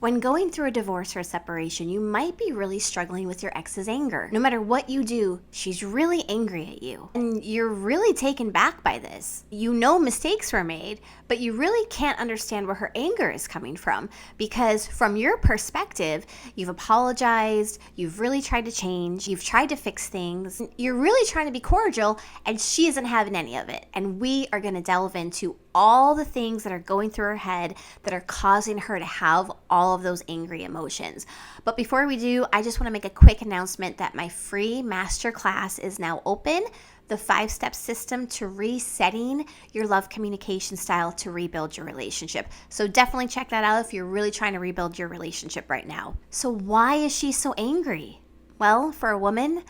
When going through a divorce or a separation, you might be really struggling with your ex's anger. No matter what you do, she's really angry at you. And you're really taken back by this. You know mistakes were made, but you really can't understand where her anger is coming from because from your perspective, you've apologized, you've really tried to change, you've tried to fix things, you're really trying to be cordial, and she isn't having any of it. And we are going to delve into all the things that are going through her head that are causing her to have all of those angry emotions. But before we do, I just want to make a quick announcement that my free masterclass is now open, the 5-step system to resetting your love communication style to rebuild your relationship. So definitely check that out if you're really trying to rebuild your relationship right now. So why is she so angry? Well, for a woman,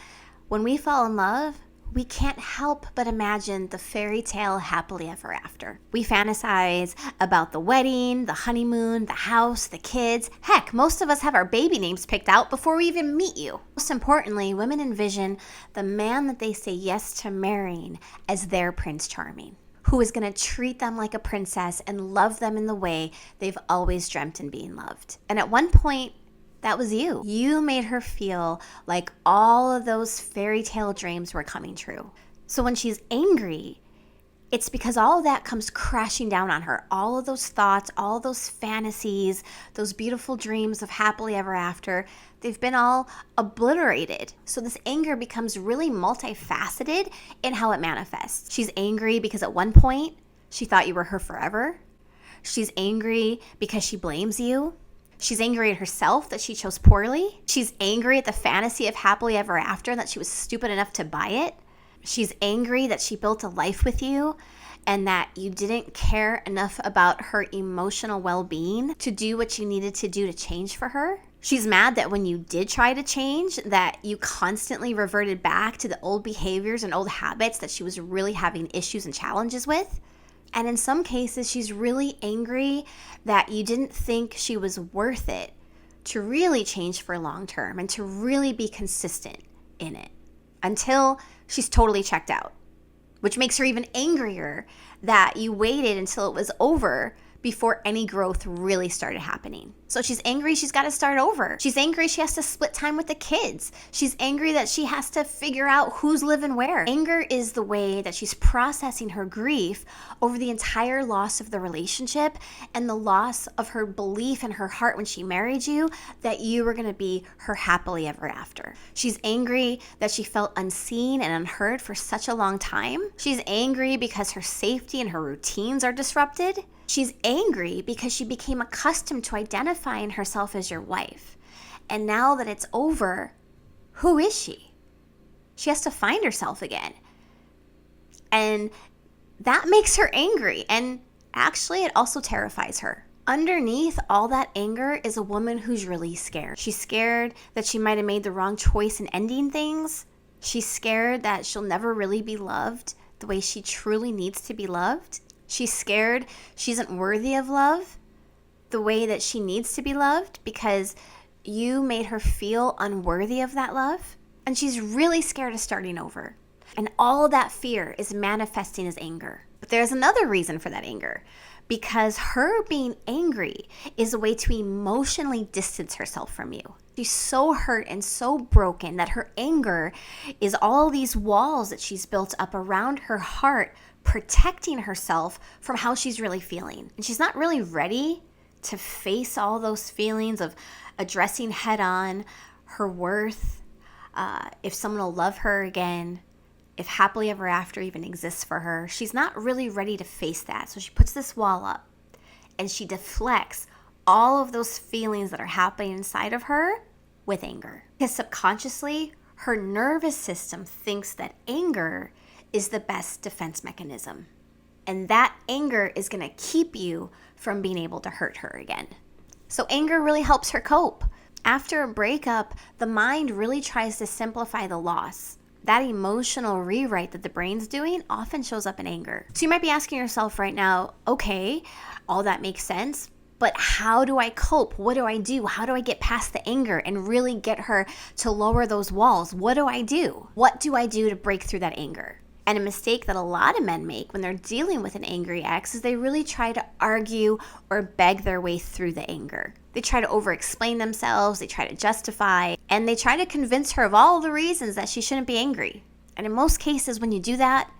when we fall in love, we can't help but imagine the fairy tale happily ever after. We fantasize about the wedding, the honeymoon, the house, the kids. Heck, most of us have our baby names picked out before we even meet you. Most importantly, women envision the man that they say yes to marrying as their Prince Charming, who is going to treat them like a princess and love them in the way they've always dreamt in being loved. And at one point, that was you. You made her feel like all of those fairy tale dreams were coming true. So when she's angry, it's because all of that comes crashing down on her. All of those thoughts, all of those fantasies, those beautiful dreams of happily ever after, they've been all obliterated. So this anger becomes really multifaceted in how it manifests. She's angry because at one point she thought you were her forever. She's angry because she blames you. She's angry at herself that she chose poorly. She's angry at the fantasy of happily ever after and that she was stupid enough to buy it. She's angry that she built a life with you and that you didn't care enough about her emotional well-being to do what you needed to do to change for her. She's mad that when you did try to change, that you constantly reverted back to the old behaviors and old habits that she was really having issues and challenges with. And in some cases, she's really angry that you didn't think she was worth it to really change for long term and to really be consistent in it until she's totally checked out, which makes her even angrier that you waited until it was over before any growth really started happening. So she's angry she's got to start over. She's angry she has to split time with the kids. She's angry that she has to figure out who's living where. Anger is the way that she's processing her grief over the entire loss of the relationship and the loss of her belief in her heart when she married you that you were going to be her happily ever after. She's angry that she felt unseen and unheard for such a long time. She's angry because her safety and her routines are disrupted. She's angry because she became accustomed to identifying herself as your wife. And now that it's over, who is she? She has to find herself again. And that makes her angry. And actually, it also terrifies her. Underneath all that anger is a woman who's really scared. She's scared that she might have made the wrong choice in ending things. She's scared that she'll never really be loved the way she truly needs to be loved. She's scared she isn't worthy of love the way that she needs to be loved because you made her feel unworthy of that love. And she's really scared of starting over. And all of that fear is manifesting as anger. But there's another reason for that anger. Because her being angry is a way to emotionally distance herself from you. She's so hurt and so broken that her anger is all these walls that she's built up around her heart, protecting herself from how she's really feeling. And she's not really ready to face all those feelings of addressing head on her worth, if someone will love her again, if happily ever after even exists for her. She's not really ready to face that. So she puts this wall up and she deflects all of those feelings that are happening inside of her with anger. Because subconsciously, her nervous system thinks that anger is the best defense mechanism. And that anger is going to keep you from being able to hurt her again. So anger really helps her cope. After a breakup, the mind really tries to simplify the loss. That emotional rewrite that the brain's doing often shows up in anger. So you might be asking yourself right now, okay, all that makes sense, but how do I cope? What do I do? How do I get past the anger and really get her to lower those walls? What do I do? What do I do to break through that anger? And a mistake that a lot of men make when they're dealing with an angry ex is they really try to argue or beg their way through the anger. They try to over-explain themselves, they try to justify, and they try to convince her of all the reasons that she shouldn't be angry. And in most cases, when you do that,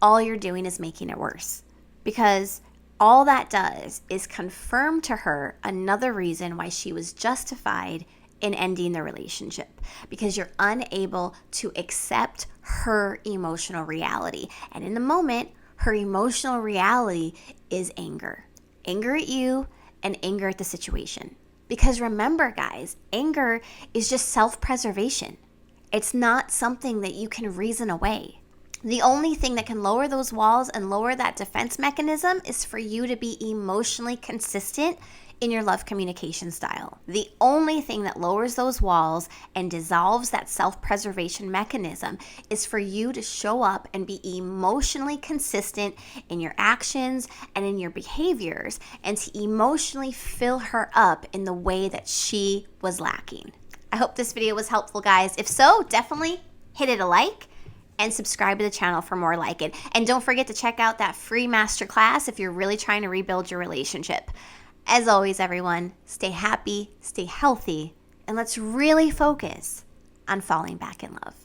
all you're doing is making it worse. Because all that does is confirm to her another reason why she was justified in ending the relationship, because you're unable to accept her emotional reality. And in the moment, her emotional reality is anger. Anger at you and anger at the situation. Because remember, guys, anger is just self-preservation. It's not something that you can reason away. The only thing that can lower those walls and lower that defense mechanism is for you to be emotionally consistent in your love communication style. The only thing that lowers those walls and dissolves that self-preservation mechanism is for you to show up and be emotionally consistent in your actions and in your behaviors, and to emotionally fill her up in the way that she was lacking. I hope this video was helpful, guys. If so, definitely hit it a like and subscribe to the channel for more like it. And don't forget to check out that free masterclass if you're really trying to rebuild your relationship. As always, everyone, stay happy, stay healthy, and let's really focus on falling back in love.